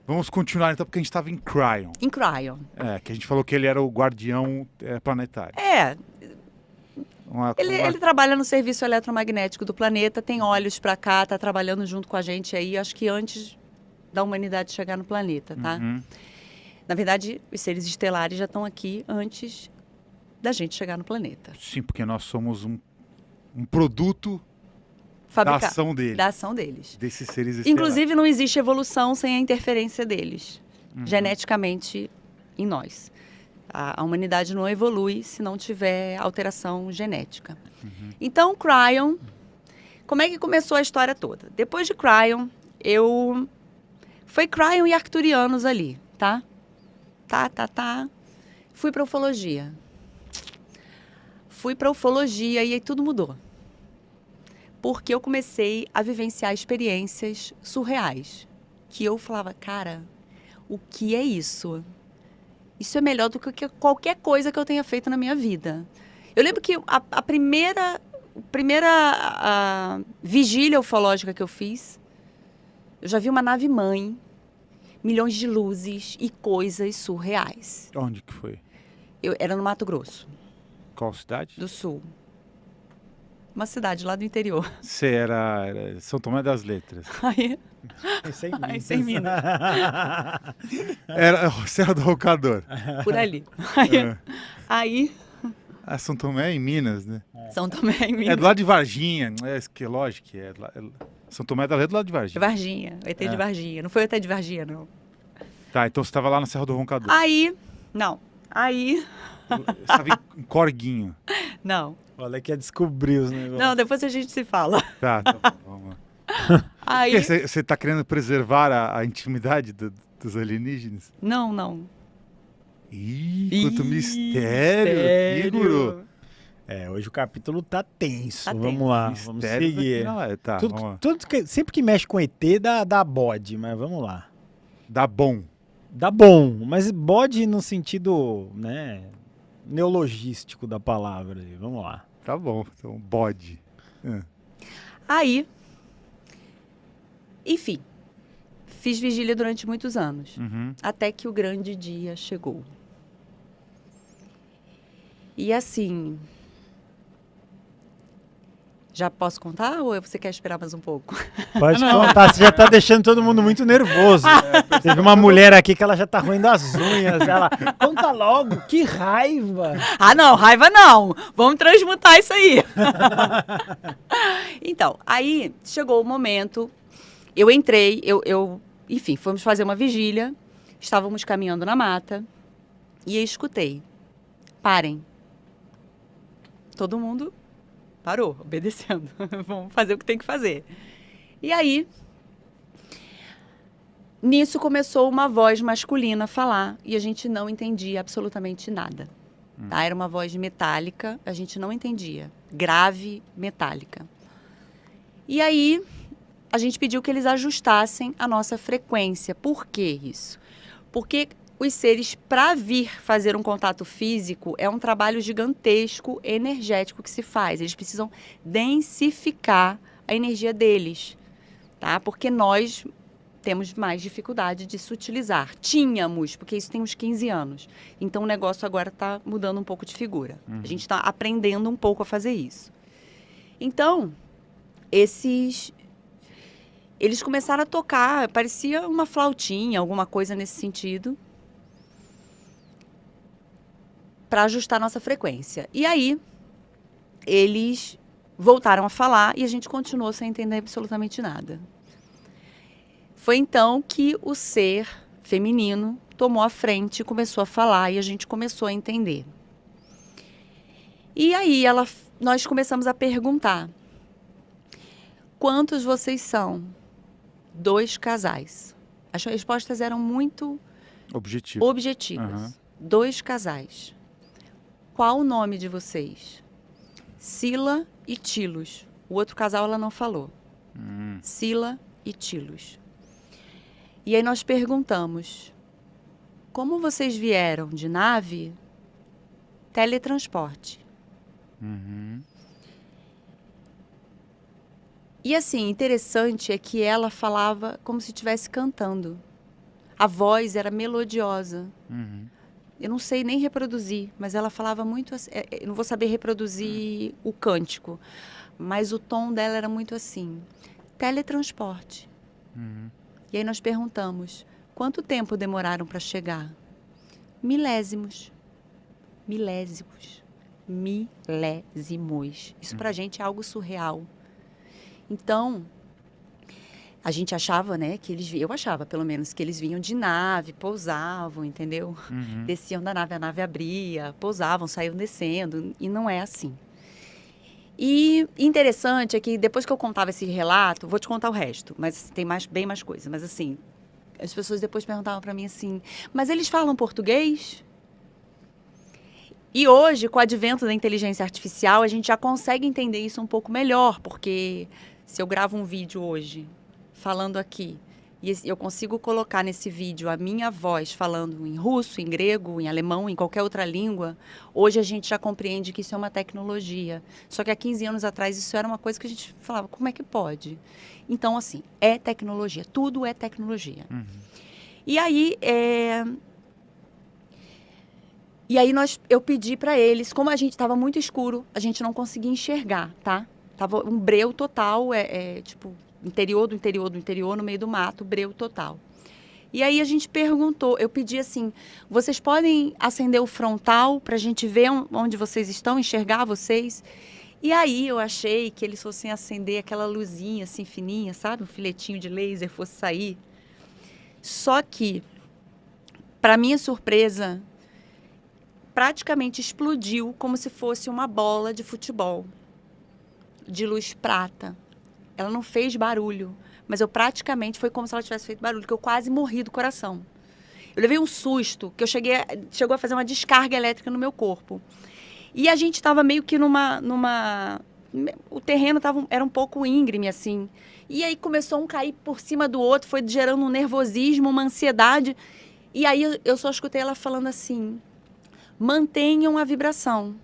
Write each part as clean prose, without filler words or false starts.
Vamos continuar então, porque a gente estava em Cryon. Em Cryon. Que a gente falou que ele era o guardião planetário. Ele trabalha no serviço eletromagnético do planeta, tem olhos para cá, tá trabalhando junto com a gente aí, acho que antes da humanidade chegar no planeta, tá? Uhum. Na verdade, os seres estelares já estão aqui antes da gente chegar no planeta. Sim, porque nós somos um produto da ação deles. Da ação deles. Desses seres estelares. Inclusive, não existe evolução sem a interferência deles, geneticamente, em nós. A humanidade não evolui se não tiver alteração genética. Então, Cryon, como é que começou a história toda? Depois de Cryon, foi Cryon e Arcturianos ali, tá? Fui para ufologia. E aí tudo mudou. Porque eu comecei a vivenciar experiências surreais. Que eu falava, cara, o que é isso? Isso é melhor do que qualquer coisa que eu tenha feito na minha vida. Eu lembro que a primeira vigília ufológica que eu fiz, eu já vi uma nave-mãe, milhões de luzes e coisas surreais. Onde que foi? Era no Mato Grosso. Qual cidade? Do Sul. Uma cidade lá do interior. Você era São Tomé das Letras. Aí... Isso em Minas. Era Serra do Rocador. Por ali. Aí... São Tomé é em Minas, né? São Tomé em Minas. É do lado de Varginha. Que lógico que é. São Tomé da Letra do lado de Varginha. Varginha, o ET de Varginha. Não foi o ET de Varginha, não. Tá, então você estava lá na Serra do Roncador. Aí... Você estava em Corguinho. Não. Olha que é descobrir os negócios. Não, depois a gente se fala. Tá bom, vamos lá. Aí... Você está querendo preservar a intimidade dos alienígenas? Não. Quanto mistério, Igor. Hoje o capítulo tá tenso. Tá Vamos lá, vamos seguir. Sempre que mexe com ET dá bode, mas vamos lá. Dá bom. Dá bom, mas bode no sentido, né, neologístico da palavra. Vamos lá. Tá bom, então bode. Aí, enfim, fiz vigília durante muitos anos, até que o grande dia chegou. E assim, já posso contar ou você quer esperar mais um pouco? Pode contar, você já tá deixando todo mundo muito nervoso. Teve uma mulher aqui que ela já tá roendo as unhas. Ela, conta logo, que raiva. Não, raiva não. Vamos transmutar isso aí. Então, aí chegou o momento, eu entrei, enfim, fomos fazer uma vigília, estávamos caminhando na mata e eu escutei, parem. Todo mundo parou, obedecendo. Vamos fazer o que tem que fazer. E aí, nisso começou uma voz masculina a falar e a gente não entendia absolutamente nada. Tá? Era uma voz metálica, a gente não entendia. Grave, metálica. E aí, a gente pediu que eles ajustassem a nossa frequência. Por que isso? Porque os seres, para vir fazer um contato físico, é um trabalho gigantesco, energético que se faz. Eles precisam densificar a energia deles, tá? Porque nós temos mais dificuldade de se utilizar. Tínhamos, porque isso tem uns 15 anos. Então, o negócio agora está mudando um pouco de figura. A gente está aprendendo um pouco a fazer isso. Então, eles começaram a tocar, parecia uma flautinha, alguma coisa nesse sentido, para ajustar a nossa frequência. E aí, eles voltaram a falar e a gente continuou sem entender absolutamente nada. Foi então que o ser feminino tomou a frente e começou a falar e a gente começou a entender. E aí, nós começamos a perguntar: quantos vocês são? 2 casais. As respostas eram muito objetivas. 2 casais. Qual o nome de vocês? Sila e Tilos. O outro casal ela não falou. Sila e Tilos. E aí nós perguntamos: como vocês vieram? De nave? Teletransporte. E assim, interessante é que ela falava como se estivesse cantando. A voz era melodiosa. Uhum. Eu não sei nem reproduzir, mas ela falava muito assim. Eu não vou saber reproduzir o cântico, mas o tom dela era muito assim. Teletransporte. Uhum. E aí nós perguntamos, quanto tempo demoraram para chegar? Milésimos. Milésimos. Milésimos. Isso pra gente é algo surreal. Então, a gente achava, né, que eu achava, pelo menos, que eles vinham de nave, pousavam, entendeu? Uhum. Desciam da nave, a nave abria, pousavam, saíam descendo, e não é assim. E interessante é que depois que eu contava esse relato, vou te contar o resto, mas tem bem mais coisa, mas assim, as pessoas depois perguntavam para mim assim, mas eles falam português? E hoje, com o advento da inteligência artificial, a gente já consegue entender isso um pouco melhor, porque se eu gravo um vídeo hoje, falando aqui, e eu consigo colocar nesse vídeo a minha voz falando em russo, em grego, em alemão, em qualquer outra língua, hoje a gente já compreende que isso é uma tecnologia. Só que há 15 anos atrás isso era uma coisa que a gente falava, como é que pode? Então, assim, é tecnologia, tudo é tecnologia. Uhum. E aí, eu pedi para eles, como a gente estava muito escuro, a gente não conseguia enxergar, tá? Tava um breu total, tipo, interior do interior do interior, no meio do mato, breu total. E aí a gente perguntou, eu pedi assim, vocês podem acender o frontal para a gente ver onde vocês estão, enxergar vocês? E aí eu achei que eles fossem acender aquela luzinha assim fininha, sabe? Um filetinho de laser fosse sair. Só que, para minha surpresa, praticamente explodiu como se fosse uma bola de futebol, de luz prata. Ela não fez barulho, mas foi como se ela tivesse feito barulho, que eu quase morri do coração. Eu levei um susto, que chegou a fazer uma descarga elétrica no meu corpo. E a gente estava meio que o terreno era um pouco íngreme, assim. E aí começou um cair por cima do outro, foi gerando um nervosismo, uma ansiedade. E aí eu só escutei ela falando assim, mantenham a vibração.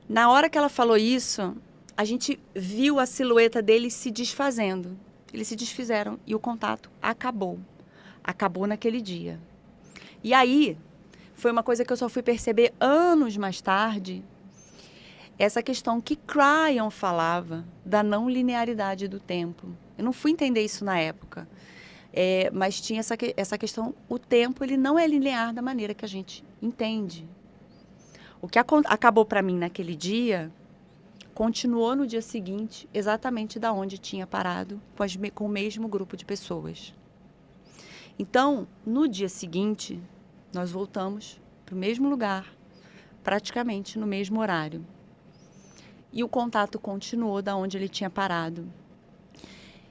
Na hora que ela falou isso, a gente viu a silhueta deles se desfazendo. Eles se desfizeram e o contato acabou. Acabou naquele dia. E aí, foi uma coisa que eu só fui perceber anos mais tarde, essa questão que Cryon falava da não linearidade do tempo. Eu não fui entender isso na época, mas tinha essa questão, o tempo ele não é linear da maneira que a gente entende. O que acabou para mim naquele dia continuou no dia seguinte, exatamente da onde tinha parado, com o mesmo grupo de pessoas. Então, no dia seguinte, nós voltamos para o mesmo lugar, praticamente no mesmo horário. E o contato continuou da onde ele tinha parado.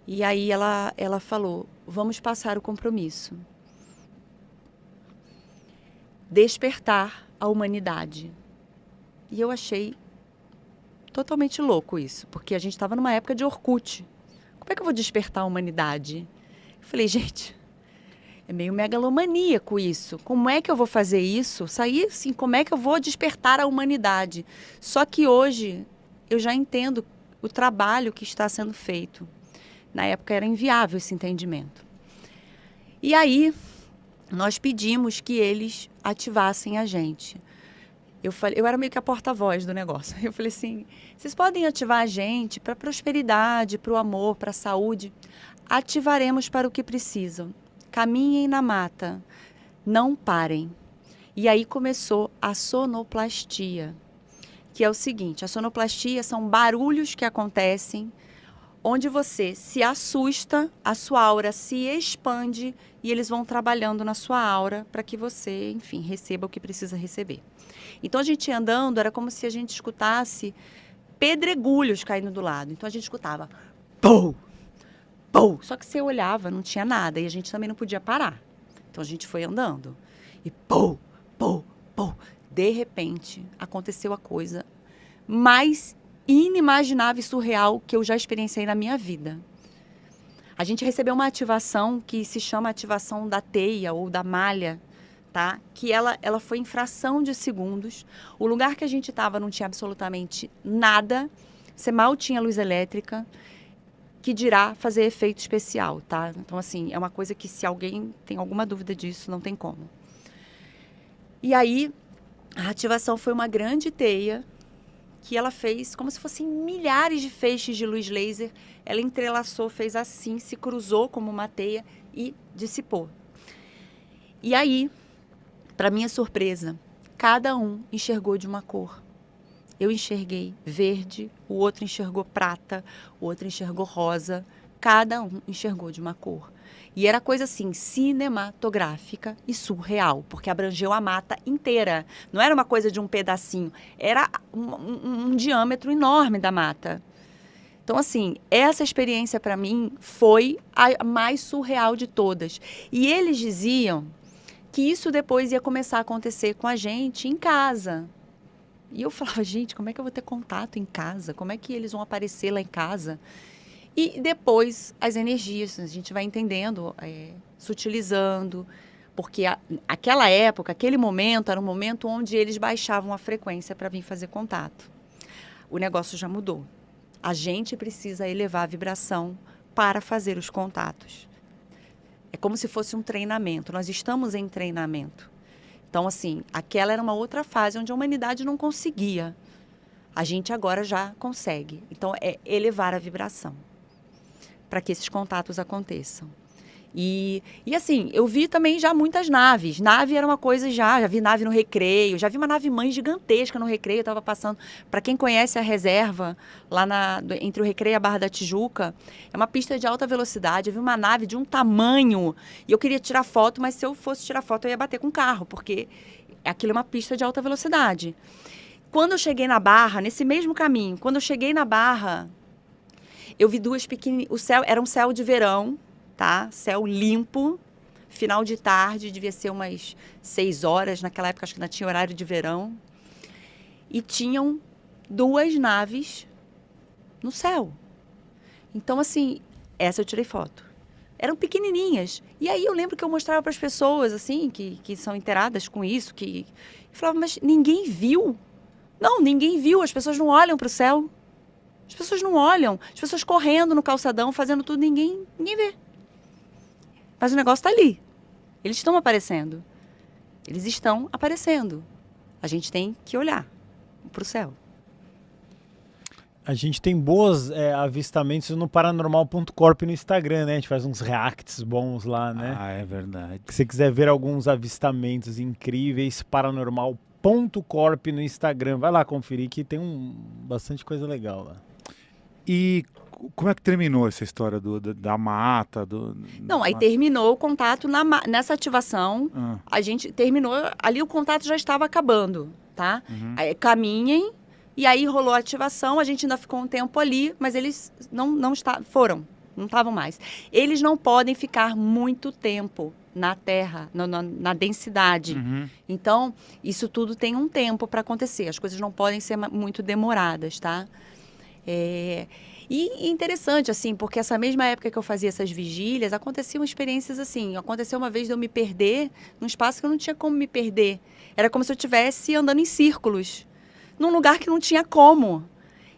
E aí ela falou, vamos passar o compromisso. Despertar a humanidade. E eu achei totalmente louco isso, porque a gente estava numa época de Orkut. Como é que eu vou despertar a humanidade? Eu falei, gente, é meio megalomaníaco isso. Como é que eu vou fazer isso? Sair assim, como é que eu vou despertar a humanidade? Só que hoje eu já entendo o trabalho que está sendo feito. Na época era inviável esse entendimento. E aí nós pedimos que eles ativassem a gente. Eu era meio que a porta-voz do negócio. Eu falei assim, vocês podem ativar a gente para a prosperidade, para o amor, para a saúde? Ativaremos para o que precisam. Caminhem na mata, não parem. E aí começou a sonoplastia, que é o seguinte, a sonoplastia são barulhos que acontecem onde você se assusta, a sua aura se expande e eles vão trabalhando na sua aura para que você, enfim, receba o que precisa receber. Então, a gente ia andando, era como se a gente escutasse pedregulhos caindo do lado. Então, a gente escutava pou, pou. Só que você olhava, não tinha nada. E a gente também não podia parar. Então, a gente foi andando. E pou, pou, pou. De repente, aconteceu a coisa mais inimaginável e surreal que eu já experienciei na minha vida. A gente recebeu uma ativação que se chama ativação da teia ou da malha, tá? Que ela foi em fração de segundos. O lugar que a gente estava não tinha absolutamente nada. Você mal tinha luz elétrica. que dirá fazer efeito especial, tá? Então, assim, é uma coisa que se alguém tem alguma dúvida disso, não tem como. E aí, a ativação foi uma grande teia que ela fez como se fossem milhares de feixes de luz laser. Ela entrelaçou, fez assim, se cruzou como uma teia e dissipou. E aí, para minha surpresa, cada um enxergou de uma cor. Eu enxerguei verde, o outro enxergou prata, o outro enxergou rosa. Cada um enxergou de uma cor. E era coisa assim, cinematográfica e surreal, porque abrangeu a mata inteira. Não era uma coisa de um pedacinho, era um diâmetro enorme da mata. Então, assim, essa experiência para mim foi a mais surreal de todas. E eles diziam que isso depois ia começar a acontecer com a gente em casa. E eu falava, gente, como é que eu vou ter contato em casa? Como é que eles vão aparecer lá em casa? E depois as energias, a gente vai entendendo, sutilizando, porque aquela época, aquele momento, era um momento onde eles baixavam a frequência para vir fazer contato. O negócio já mudou. A gente precisa elevar a vibração para fazer os contatos. É como se fosse um treinamento, nós estamos em treinamento. Então, assim, aquela era uma outra fase onde a humanidade não conseguia. A gente agora já consegue. Então, é elevar a vibração para que esses contatos aconteçam. E assim, eu vi também já muitas naves. Nave era uma coisa já vi nave no Recreio, já vi uma nave-mãe gigantesca no Recreio, eu estava passando. Para quem conhece a reserva, lá entre o Recreio e a Barra da Tijuca, é uma pista de alta velocidade, eu vi uma nave de um tamanho, e eu queria tirar foto, mas se eu fosse tirar foto eu ia bater com o carro, porque aquilo é uma pista de alta velocidade. Quando eu cheguei na Barra, nesse mesmo caminho, quando eu cheguei na Barra, eu vi duas pequenininhas, o céu era um céu de verão, tá? Céu limpo, final de tarde, devia ser umas 6 horas, naquela época acho que ainda tinha horário de verão. E tinham 2 naves no céu. Então, assim, essa eu tirei foto. Eram pequenininhas. E aí eu lembro que eu mostrava para as pessoas, assim, que são inteiradas com isso, que falavam, mas ninguém viu. Não, ninguém viu, as pessoas não olham para o céu. As pessoas não olham. As pessoas correndo no calçadão, fazendo tudo, ninguém vê. Mas o negócio está ali. Eles estão aparecendo. Eles estão aparecendo. A gente tem que olhar para o céu. A gente tem bons avistamentos no paranormal.corp no Instagram, né? A gente faz uns reacts bons lá, né? Ah, é verdade. Se você quiser ver alguns avistamentos incríveis, paranormal.corp no Instagram. Vai lá conferir que tem bastante coisa legal lá. E como é que terminou essa história da mata? Não, aí terminou o contato nessa ativação. A gente terminou, ali o contato já estava acabando, tá? Uhum. Aí, caminhem, e aí rolou a ativação, a gente ainda ficou um tempo ali, mas eles não estavam mais. Eles não podem ficar muito tempo na Terra, na densidade. Uhum. Então, isso tudo tem um tempo para acontecer, as coisas não podem ser muito demoradas, tá? E interessante, assim, porque essa mesma época que eu fazia essas vigílias, aconteciam experiências assim. Aconteceu uma vez de eu me perder num espaço que eu não tinha como me perder. Era como se eu estivesse andando em círculos, num lugar que não tinha como.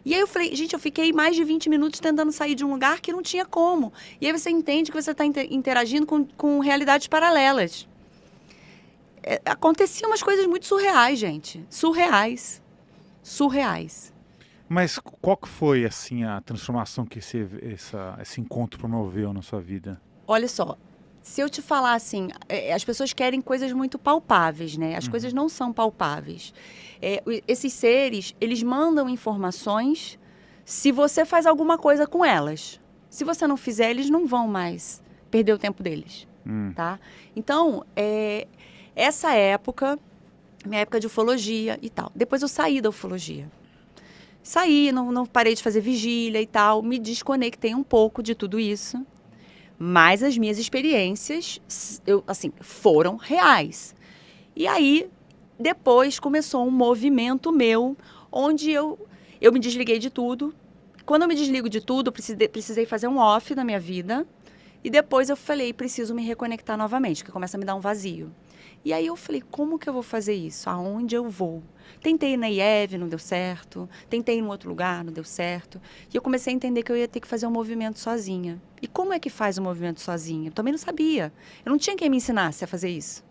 E aí eu falei, gente, eu fiquei mais de 20 minutos tentando sair de um lugar que não tinha como. E aí você entende que você está interagindo com realidades paralelas. Aconteciam umas coisas muito surreais, gente. Surreais. Mas qual que foi, assim, a transformação que esse encontro promoveu na sua vida? Olha só, se eu te falar assim, as pessoas querem coisas muito palpáveis, né? As coisas não são palpáveis. Esses seres, eles mandam informações se você faz alguma coisa com elas. Se você não fizer, eles não vão mais perder o tempo deles, tá? Então, essa época, minha época de ufologia e tal. Depois eu saí da ufologia. Saí, não parei de fazer vigília e tal, me desconectei um pouco de tudo isso, mas as minhas experiências, foram reais. E aí, depois começou um movimento meu, onde eu me desliguei de tudo. Quando eu me desligo de tudo, eu precisei fazer um off na minha vida, E depois eu falei, preciso me reconectar novamente, porque começa a me dar um vazio. E aí eu falei, como que eu vou fazer isso? Aonde eu vou? Tentei na IEV, não deu certo. Tentei em outro lugar, não deu certo. E eu comecei a entender que eu ia ter que fazer um movimento sozinha. E como é que faz um movimento sozinha? Eu também não sabia. Eu não tinha quem me ensinasse a fazer isso.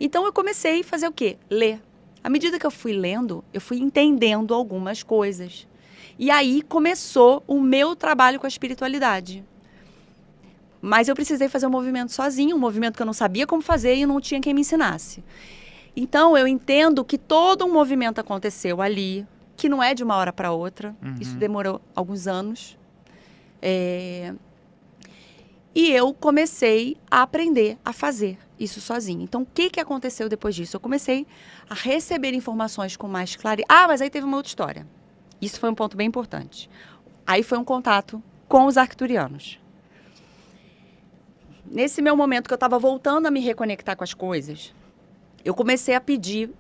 Então eu comecei a fazer o quê? Ler. À medida que eu fui lendo, eu fui entendendo algumas coisas. E aí começou o meu trabalho com a espiritualidade. Mas eu precisei fazer um movimento sozinho, um movimento que eu não sabia como fazer e não tinha quem me ensinasse. Então, eu entendo que todo um movimento aconteceu ali, que não é de uma hora para outra. Isso demorou alguns anos. E eu comecei a aprender a fazer isso sozinha. Então, o que aconteceu depois disso? Eu comecei a receber informações com mais clareza. Ah, mas aí teve uma outra história. Isso foi um ponto bem importante. Aí foi um contato com os arcturianos. Nesse meu momento que eu estava voltando a me reconectar com as coisas, eu comecei a pedir,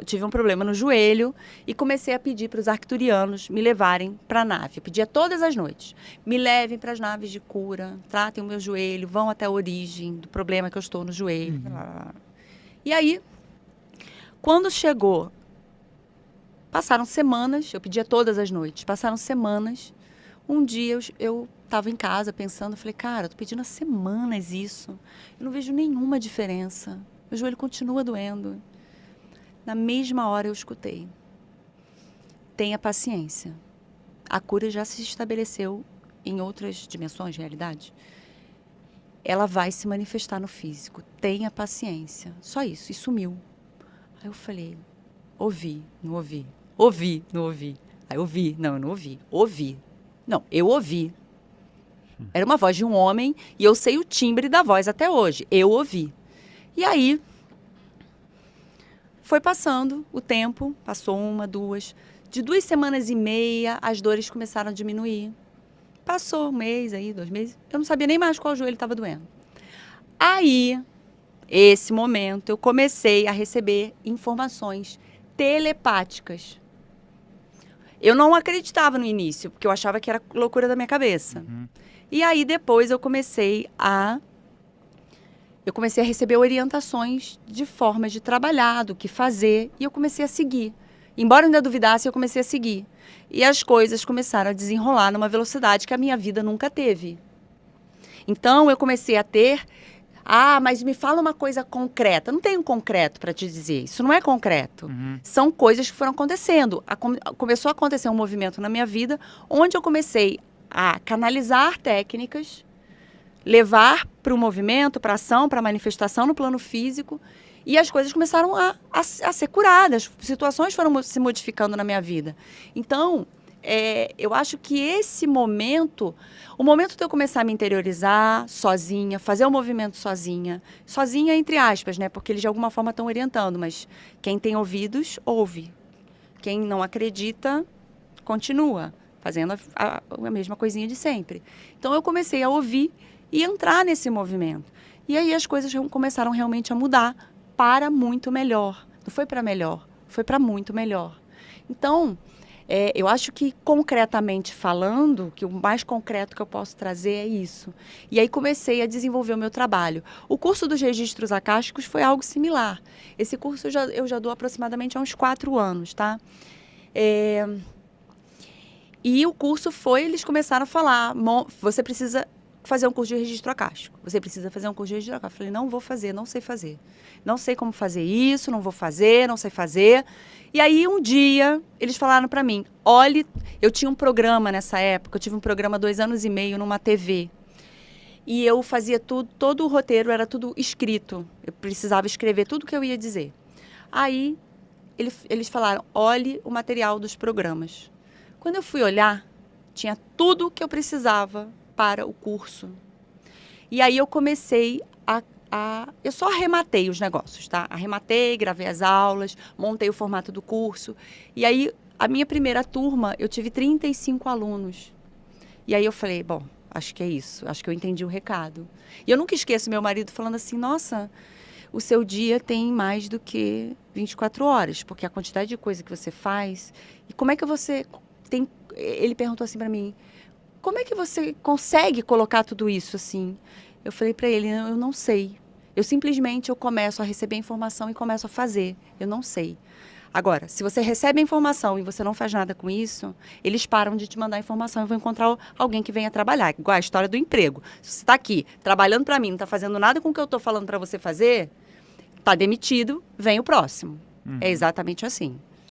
tive um problema no joelho e comecei a pedir para os arcturianos me levarem para a nave. Eu pedia todas as noites, me levem para as naves de cura, tratem o meu joelho, vão até a origem do problema que eu estou no joelho. E aí, quando chegou, passaram semanas, eu pedia todas as noites, passaram semanas, um dia eu estava em casa pensando, falei, cara, eu tô pedindo há semanas isso, eu não vejo nenhuma diferença. Meu joelho continua doendo. Na mesma hora eu escutei. Tenha paciência. A cura já se estabeleceu em outras dimensões de realidade. Ela vai se manifestar no físico. Tenha paciência. Só isso. E sumiu. Aí eu falei, ouvi, não ouvi. Ouvi, não ouvi. Aí ouvi. Não, eu não ouvi. Ouvi. Não, eu ouvi. Era uma voz de um homem e eu sei o timbre da voz até hoje. Eu ouvi. E aí, foi passando o tempo, passou 1, 2. De 2 semanas e meia, as dores começaram a diminuir. Passou 1 mês, aí, 2 meses. Eu não sabia nem mais qual joelho estava doendo. Aí, esse momento, eu comecei a receber informações telepáticas. Eu não acreditava no início, porque eu achava que era loucura da minha cabeça. E aí, depois, eu comecei a receber orientações de formas de trabalhar, do que fazer, e eu comecei a seguir. Embora eu ainda duvidasse, eu comecei a seguir. E as coisas começaram a desenrolar numa velocidade que a minha vida nunca teve. Então, eu comecei a ter... Ah, mas me fala uma coisa concreta. Não tenho concreto para te dizer. Isso não é concreto. São coisas que foram acontecendo. Começou a acontecer um movimento na minha vida, onde eu comecei a canalizar técnicas, levar para o movimento, para a ação, para a manifestação no plano físico, e as coisas começaram a ser curadas, situações foram se modificando na minha vida. Então, eu acho que esse momento, o momento de eu começar a me interiorizar sozinha, fazer o movimento sozinha entre aspas, né? Porque eles de alguma forma estão orientando, mas quem tem ouvidos, ouve. Quem não acredita, continua fazendo a mesma coisinha de sempre. Então, eu comecei a ouvir e entrar nesse movimento. E aí as coisas começaram realmente a mudar para muito melhor. Não foi para melhor, foi para muito melhor. Então, eu acho que concretamente falando, que o mais concreto que eu posso trazer é isso. E aí comecei a desenvolver o meu trabalho. O curso dos registros acásticos foi algo similar. Esse curso eu já dou aproximadamente há uns 4 anos, tá? E o curso eles começaram a falar, você precisa fazer um curso de registro acástico. Você precisa fazer um curso de registro acástico. Eu falei, não vou fazer, não sei fazer. Não sei como fazer isso, não vou fazer, não sei fazer. E aí, um dia, eles falaram para mim, olhe, eu tinha um programa nessa época, eu tive um programa 2 anos e meio numa TV. E eu fazia tudo, todo o roteiro era tudo escrito. Eu precisava escrever tudo que eu ia dizer. Aí, eles falaram, olhe o material dos programas. Quando eu fui olhar, tinha tudo que eu precisava para o curso. E aí eu comecei eu só arrematei os negócios, tá? Arrematei, gravei as aulas, montei o formato do curso. E aí, a minha primeira turma, eu tive 35 alunos. E aí eu falei, bom, acho que é isso. Acho que eu entendi o recado. E eu nunca esqueço meu marido falando assim, nossa, o seu dia tem mais do que 24 horas, porque a quantidade de coisa que você faz... E como é que você tem... Ele perguntou assim para mim, como é que você consegue colocar tudo isso assim? Eu falei para ele, eu não sei. Eu começo a receber a informação e começo a fazer. Eu não sei. Agora, se você recebe a informação e você não faz nada com isso, eles param de te mandar a informação e vão encontrar alguém que venha trabalhar. Igual a história do emprego. Se você está aqui trabalhando para mim, não está fazendo nada com o que eu estou falando para você fazer, está demitido, vem o próximo. É exatamente assim.